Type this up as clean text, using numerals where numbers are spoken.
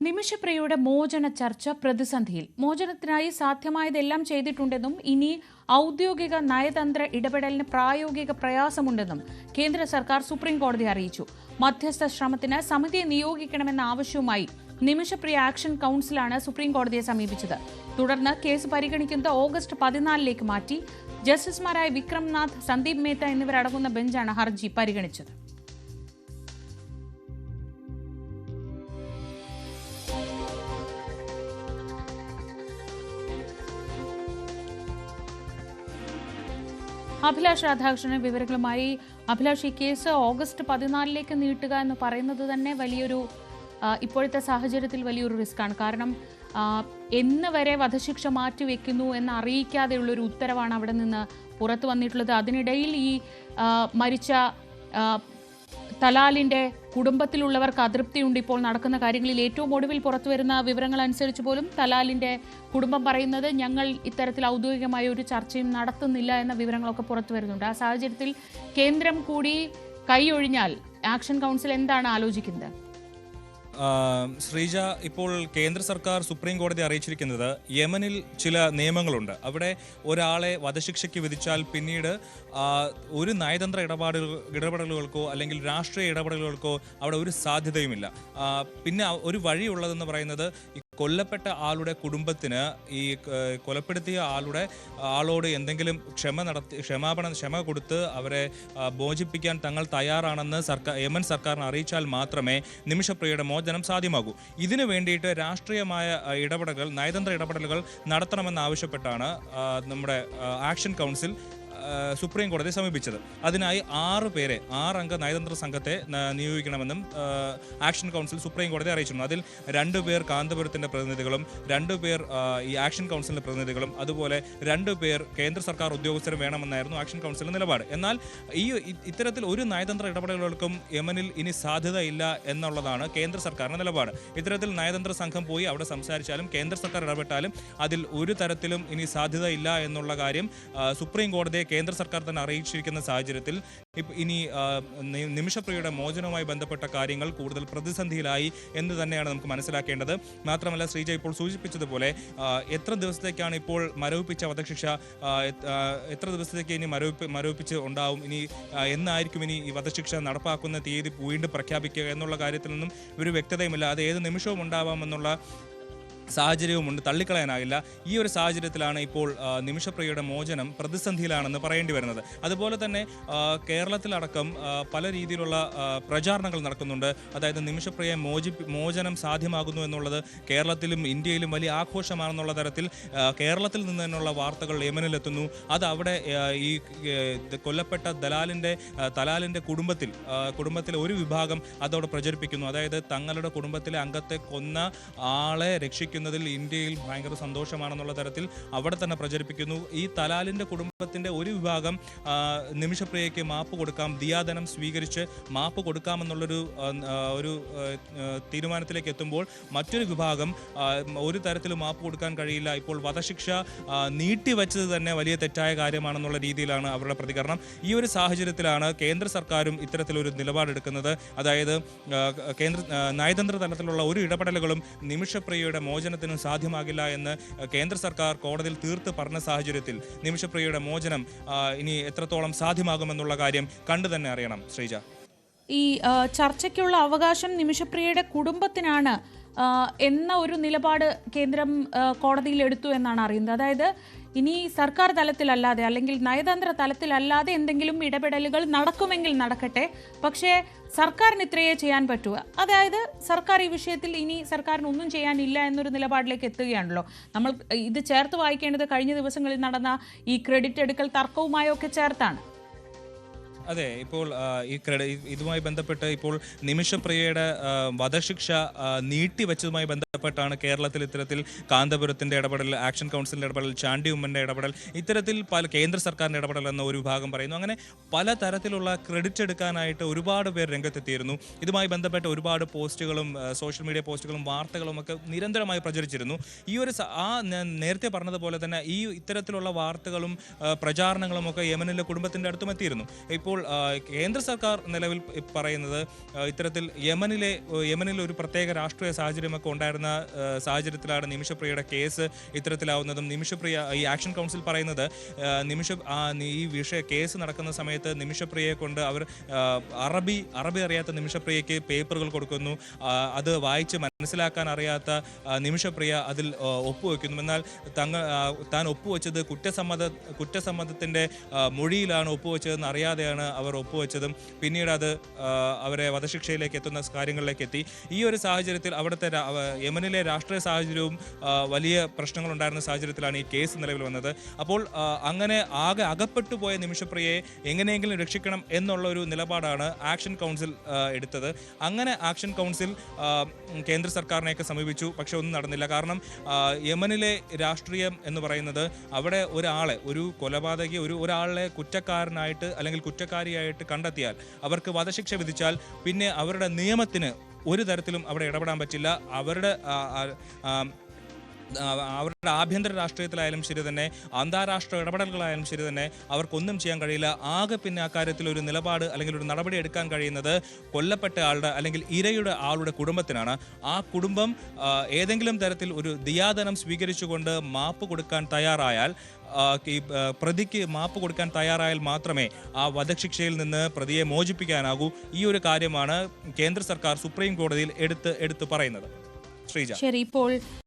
നിമിഷപ്രിയയുടെ മോചന ചർച്ച പ്രതിസന്ധിയിൽ. മോചനത്തിനായി സാധ്യമായതെല്ലാം ചെയ്തിട്ടുണ്ടെന്നും ഇനി ഔദ്യോഗിക നയതന്ത്ര ഇടപെടലിന് പ്രായോഗിക പ്രയാസമുണ്ടെന്നും കേന്ദ്ര സർക്കാർ സുപ്രീം കോടതിയെ അറിയിച്ചു. മധ്യസ്ഥ ശ്രമത്തിന് സമിതിയെ നിയോഗിക്കണമെന്ന ആവശ്യവുമായി നിമിഷപ്രിയ ആക്ഷൻ കൌൺസിലാണ് സുപ്രീം കോടതിയെ സമീപിച്ചത്. തുടർന്ന് കേസ് പരിഗണിക്കുന്നത് ഓഗസ്റ്റ് 14 മാറ്റി. ജസ്റ്റിസുമാരായ വിക്രംനാഥ്, സന്ദീപ് മേത്ത എന്നിവരടങ്ങുന്ന ബെഞ്ചാണ് ഹർജി പരിഗണിച്ചത്. അഭിലാഷ് രാധാകൃഷ്ണൻ വിവരങ്ങളുമായി. അഭിലാഷ്, ഈ കേസ് ഓഗസ്റ്റ് 14 നീട്ടുക എന്ന് പറയുന്നത് തന്നെ വലിയൊരു ഇപ്പോഴത്തെ സാഹചര്യത്തിൽ വലിയൊരു റിസ്ക്കാണ്. കാരണം എന്ന് വരെ വധശിക്ഷ മാറ്റിവെക്കുന്നു എന്ന് അറിയിക്കാതെയുള്ളൊരു ഉത്തരവാണ് അവിടെ നിന്ന് പുറത്തു വന്നിട്ടുള്ളത്. അതിനിടയിൽ ഈ മരിച്ച തലാലിന്റെ കുടുംബത്തിലുള്ളവർക്ക് അതൃപ്തിയുണ്ട്. ഇപ്പോൾ നടക്കുന്ന കാര്യങ്ങളിൽ ഏറ്റവും ഒടുവിൽ പുറത്തുവരുന്ന വിവരങ്ങൾ അനുസരിച്ച് പോലും തലാലിന്റെ കുടുംബം പറയുന്നത് ഞങ്ങൾ ഇത്തരത്തിൽ ഔദ്യോഗികമായ ഒരു ചർച്ചയും നടത്തുന്നില്ല എന്ന വിവരങ്ങളൊക്കെ പുറത്തു വരുന്നുണ്ട്. ആ സാഹചര്യത്തിൽ കേന്ദ്രം കൂടി കൈയൊഴിഞ്ഞാൽ ആക്ഷൻ കൗൺസിൽ എന്താണ് ആലോചിക്കുന്നത്? ശ്രീജ, ഇപ്പോൾ കേന്ദ്ര സർക്കാർ സുപ്രീം കോടതി അറിയിച്ചിരിക്കുന്നത് യമനിൽ ചില നിയമങ്ങളുണ്ട്. അവിടെ ഒരാളെ വധശിക്ഷയ്ക്ക് വിധിച്ചാൽ പിന്നീട് ഒരു നയതന്ത്ര ഇടപെടലുകൾക്കോ അല്ലെങ്കിൽ രാഷ്ട്രീയ ഇടപെടലുകൾക്കോ അവിടെ ഒരു സാധ്യതയുമില്ല. പിന്നെ ഒരു വഴിയുള്ളതെന്ന് പറയുന്നത് കൊല്ലപ്പെട്ട ആളുടെ കുടുംബത്തിന് ഈ കൊലപ്പെടുത്തിയ ആളോട് എന്തെങ്കിലും ക്ഷമ കൊടുത്ത് അവരെ മോചിപ്പിക്കാൻ തങ്ങൾ തയ്യാറാണെന്ന് യമൻ സർക്കാരിനെ അറിയിച്ചാൽ മാത്രമേ നിമിഷപ്രിയയുടെ മോചനം സാധ്യമാകൂ. ഇതിനു വേണ്ടിയിട്ട് രാഷ്ട്രീയമായ ഇടപെടലുകൾ, നയതന്ത്ര ഇടപെടലുകൾ നടത്തണമെന്നാവശ്യപ്പെട്ടാണ് നമ്മുടെ ആക്ഷൻ കൗൺസിൽ സുപ്രീം കോടതിയെ സമീപിച്ചത്. അതിനായി 6 അംഗ നയതന്ത്ര സംഘത്തെ നിയോഗിക്കണമെന്നും ആക്ഷൻ കൗൺസിൽ സുപ്രീം കോടതി അറിയിച്ചിരുന്നു. അതിൽ 2 പേർ കാന്തപുരത്തിന്റെ പ്രതിനിധികളും 2 പേർ ഈ ആക്ഷൻ കൗൺസിലിന്റെ പ്രതിനിധികളും അതുപോലെ 2 പേർ കേന്ദ്ര സർക്കാർ ഉദ്യോഗസ്ഥരും വേണമെന്നായിരുന്നു ആക്ഷൻ കൗൺസിലിന്റെ നിലപാട്. എന്നാൽ ഇത്തരത്തിൽ ഒരു നയതന്ത്ര ഇടപെടലുകൾക്കും യമനിൽ ഇനി സാധ്യതയില്ല എന്നുള്ളതാണ് കേന്ദ്ര സർക്കാരിന്റെ നിലപാട്. ഇത്തരത്തിൽ നയതന്ത്ര സംഘം പോയി അവിടെ സംസാരിച്ചാലും കേന്ദ്ര സർക്കാർ ഇടപെട്ടാലും അതിൽ ഒരു തരത്തിലും ഇനി സാധ്യതയില്ല എന്നുള്ള കാര്യം സുപ്രീം കോടതിയെ കേന്ദ്ര സർക്കാർ തന്നെ അറിയിച്ചിരിക്കുന്ന സാഹചര്യത്തിൽ ഇനി നിമിഷപ്രിയയുടെ മോചനവുമായി ബന്ധപ്പെട്ട കാര്യങ്ങൾ കൂടുതൽ പ്രതിസന്ധിയിലായി എന്ന് തന്നെയാണ് നമുക്ക് മനസ്സിലാക്കേണ്ടത്. മാത്രമല്ല, ശ്രീജ ഇപ്പോൾ സൂചിപ്പിച്ചതുപോലെ എത്ര ദിവസത്തേക്കാണ് ഇപ്പോൾ മരവിപ്പിച്ച വധശിക്ഷ, എത്ര ദിവസത്തേക്ക് ഇനി മരവിപ്പിച്ച് ഉണ്ടാവും, ഇനി എന്നായിരിക്കും ഇനി ഈ വധശിക്ഷ നടപ്പാക്കുന്ന തീയതി വീണ്ടും പ്രഖ്യാപിക്കുക എന്നുള്ള കാര്യത്തിൽ നിന്നും ഒരു വ്യക്തതയുമില്ല. അത് ഏത് നിമിഷവും ഉണ്ടാവാമെന്നുള്ള സാഹചര്യവുമുണ്ട്, തള്ളിക്കളയാനാകില്ല. ഈ ഒരു സാഹചര്യത്തിലാണ് ഇപ്പോൾ നിമിഷപ്രിയയുടെ മോചനം പ്രതിസന്ധിയിലാണെന്ന് പറയേണ്ടി വരുന്നത്. അതുപോലെ തന്നെ കേരളത്തിലടക്കം പല രീതിയിലുള്ള പ്രചാരണങ്ങൾ നടക്കുന്നുണ്ട്. അതായത് നിമിഷപ്രിയ മോചനം സാധ്യമാകുന്നു എന്നുള്ളത് കേരളത്തിലും ഇന്ത്യയിലും വലിയ ആഘോഷമാണെന്നുള്ള തരത്തിൽ കേരളത്തിൽ നിന്ന് തന്നെയുള്ള വാർത്തകൾ യമനിലെത്തുന്നു. അത് അവിടെ ഈ കൊല്ലപ്പെട്ട തലാലിൻ്റെ കുടുംബത്തിലെ ഒരു വിഭാഗം അതോടെ പ്രചരിപ്പിക്കുന്നു. അതായത് തങ്ങളുടെ കുടുംബത്തിലെ അംഗത്തെ കൊന്ന ആളെ രക്ഷിക്കുന്നതിൽ ഇന്ത്യയിൽ ഭയങ്കര സന്തോഷമാണെന്നുള്ള തരത്തിൽ അവിടെ തന്നെ പ്രചരിപ്പിക്കുന്നു. ഈ തലാലിൻ്റെ കുടുംബത്തിൻ്റെ ഒരു വിഭാഗം നിമിഷപ്രിയയ്ക്ക് മാപ്പ് കൊടുക്കാം, ദിയാദനം സ്വീകരിച്ച് മാപ്പ് കൊടുക്കാമെന്നുള്ളൊരു തീരുമാനത്തിലേക്ക് എത്തുമ്പോൾ മറ്റൊരു വിഭാഗം ഒരു തരത്തിലും മാപ്പ് കൊടുക്കാൻ കഴിയില്ല, ഇപ്പോൾ വധശിക്ഷ നീട്ടിവെച്ചത് തന്നെ വലിയ തെറ്റായ കാര്യമാണെന്നുള്ള രീതിയിലാണ് അവരുടെ പ്രതികരണം. ഈ ഒരു സാഹചര്യത്തിലാണ് കേന്ദ്ര സർക്കാരും ഇത്തരത്തിലൊരു നിലപാടെടുക്കുന്നത്. അതായത് നയതന്ത്ര തലത്തിലുള്ള ഒരു ഇടപെടലുകളും നിമിഷപ്രിയയുടെ മോചനത്തിനും സാധ്യമാകില്ല എന്ന് കേന്ദ്ര സർക്കാർ കോടതിയിൽ തീർത്ത് പറഞ്ഞ സാഹചര്യത്തിൽ നിമിഷപ്രിയയുടെ മോചനം ഇനി എത്രത്തോളം സാധ്യമാകുമെന്നുള്ള കാര്യം കണ്ടു തന്നെ അറിയണം. ശ്രീജ, ഈ ചർച്ചയ്ക്കുള്ള അവകാശം നിമിഷപ്രിയയുടെ കുടുംബത്തിനാണ് എന്ന ഒരു നിലപാട് കേന്ദ്രം കോടതിയിൽ എടുത്തു എന്നാണ് അറിയുന്നത്. അതായത് ഇനി സർക്കാർ തലത്തിലല്ലാതെ അല്ലെങ്കിൽ നയതന്ത്ര തലത്തിലല്ലാതെ എന്തെങ്കിലും ഇടപെടലുകൾ നടക്കുമെങ്കിൽ നടക്കട്ടെ, പക്ഷേ സർക്കാരിന് ഇത്രയേ ചെയ്യാൻ പറ്റുക. അതായത് സർക്കാർ ഈ വിഷയത്തിൽ ഇനി സർക്കാരിന് ഒന്നും ചെയ്യാനില്ല എന്നൊരു നിലപാടിലേക്ക് എത്തുകയാണല്ലോ. നമ്മൾ ഇത് ചേർത്ത് വായിക്കേണ്ടത് കഴിഞ്ഞ ദിവസങ്ങളിൽ നടന്ന ഈ ക്രെഡിറ്റ് എടുക്കൽ തർക്കവുമായൊക്കെ ചേർത്താണ്. അതെ, ഇപ്പോൾ ഇതുമായി ബന്ധപ്പെട്ട് ഇപ്പോൾ നിമിഷപ്രിയയുടെ വധശിക്ഷ നീട്ടിവെച്ചതുമായി ബന്ധപ്പെട്ടാണ് കേരളത്തിൽ ഇത്തരത്തിൽ കാന്തപുരത്തിൻ്റെ ഇടപെടൽ, ആക്ഷൻ കൗൺസിലിൻ്റെ ഇടപെടൽ, ചാണ്ടി ഉമ്മൻ്റെ ഇടപെടൽ, ഇത്തരത്തിൽ പല കേന്ദ്ര സർക്കാരിൻ്റെ ഇടപെടൽ എന്ന ഒരു വിഭാഗം പറയുന്നു. അങ്ങനെ പല തരത്തിലുള്ള ക്രെഡിറ്റ് എടുക്കാനായിട്ട് ഒരുപാട് പേർ രംഗത്തെത്തിയിരുന്നു. ഇതുമായി ബന്ധപ്പെട്ട ഒരുപാട് പോസ്റ്റുകളും സോഷ്യൽ മീഡിയ പോസ്റ്റുകളും വാർത്തകളും ഒക്കെ നിരന്തരമായി പ്രചരിച്ചിരുന്നു. ഈ ഒരു നേരത്തെ പറഞ്ഞതുപോലെ തന്നെ ഈ ഇത്തരത്തിലുള്ള വാർത്തകളും പ്രചാരണങ്ങളും ഒക്കെ യമനിലെ കുടുംബത്തിൻ്റെ അടുത്തും എത്തിയിരുന്നു. ഇപ്പോൾ അപ്പോൾ കേന്ദ്ര സർക്കാർ നിലവിൽ പറയുന്നത് ഇത്തരത്തിൽ യമനിൽ ഒരു പ്രത്യേക രാഷ്ട്രീയ സാഹചര്യമൊക്കെ ഉണ്ടായിരുന്ന സാഹചര്യത്തിലാണ് നിമിഷപ്രിയയുടെ കേസ് ഇത്തരത്തിലാവുന്നതും. നിമിഷപ്രിയ ഈ ആക്ഷൻ കൗൺസിൽ പറയുന്നത് ഈ കേസ് നടക്കുന്ന സമയത്ത് നിമിഷപ്രിയയെ കൊണ്ട് അവർ അറബി അറിയാത്ത നിമിഷപ്രിയയ്ക്ക് പേപ്പറുകൾ കൊടുക്കുന്നു. അത് വായിച്ച് മനസ്സിലാക്കാൻ അറിയാത്ത നിമിഷപ്രിയ അതിൽ ഒപ്പുവെക്കുന്നു. എന്നാൽ താൻ ഒപ്പുവെച്ചത് കുറ്റസമ്മതത്തിന്റെ മൊഴിയിലാണ് ഒപ്പുവെച്ചതെന്ന് അറിയാതെയാണ് അവർ ഒപ്പുവെച്ചതും പിന്നീട് അത് അവരെ വധശിക്ഷയിലേക്ക് എത്തുന്ന കാര്യങ്ങളിലേക്ക് എത്തി. ഈ ഒരു സാഹചര്യത്തിൽ അവിടുത്തെ യമനിലെ രാഷ്ട്രീയ സാഹചര്യവും വലിയ പ്രശ്നങ്ങൾ ഉണ്ടായിരുന്ന സാഹചര്യത്തിലാണ് ഈ കേസ് നിലവിൽ വന്നത്. അപ്പോൾ അങ്ങനെ ആകെ അകപ്പെട്ടു പോയ നിമിഷപ്രിയയെ എങ്ങനെയെങ്കിലും രക്ഷിക്കണം എന്നുള്ള ഒരു നിലപാടാണ് ആക്ഷൻ കൗൺസിൽ എടുത്തത്. അങ്ങനെ ആക്ഷൻ കൗൺസിൽ കേന്ദ്ര സർക്കാരിനെയൊക്കെ സമീപിച്ചു. പക്ഷെ ഒന്നും നടന്നില്ല. കാരണം യമനിലെ രാഷ്ട്രീയം എന്ന് പറയുന്നത് അവിടെ ഒരു കൊലപാതകി ഒരാളെ കുറ്റക്കാരനായിട്ട് അല്ലെങ്കിൽ കുറ്റക്കാരിയായിട്ട് കണ്ടെത്തിയാൽ അവർക്ക് വധശിക്ഷ വിധിച്ചാൽ പിന്നെ അവരുടെ നിയമത്തിന് ഒരു തരത്തിലും അവിടെ ഇടപെടാൻ പറ്റില്ല. അവരുടെ ആഭ്യന്തര രാഷ്ട്രീയത്തിലായാലും ശരി തന്നെ, അന്താരാഷ്ട്ര ഇടപെടലുകളായാലും ശരി തന്നെ, അവർക്കൊന്നും ചെയ്യാൻ കഴിയില്ല. ആകെ പിന്നെ അക്കാര്യത്തിൽ ഒരു നിലപാട് അല്ലെങ്കിൽ ഒരു നടപടി എടുക്കാൻ കഴിയുന്നത് കൊല്ലപ്പെട്ട ആളുടെ അല്ലെങ്കിൽ ഇരയുടെ ആളുടെ കുടുംബത്തിനാണ്. ആ കുടുംബം ഏതെങ്കിലും തരത്തിൽ ഒരു ദിയാദനം സ്വീകരിച്ചുകൊണ്ട് മാപ്പ് കൊടുക്കാൻ തയ്യാറായാൽ, പ്രതിക്ക് മാപ്പ് കൊടുക്കാൻ തയ്യാറായാൽ മാത്രമേ ആ വധശിക്ഷയിൽ നിന്ന് പ്രതിയെ മോചിപ്പിക്കാനാകൂ. ഈ ഒരു കാര്യമാണ് കേന്ദ്ര സർക്കാർ സുപ്രീം കോടതിയിൽ എടുത്ത് പറയുന്നത്. ശ്രീജ. ശരി, ഇപ്പോൾ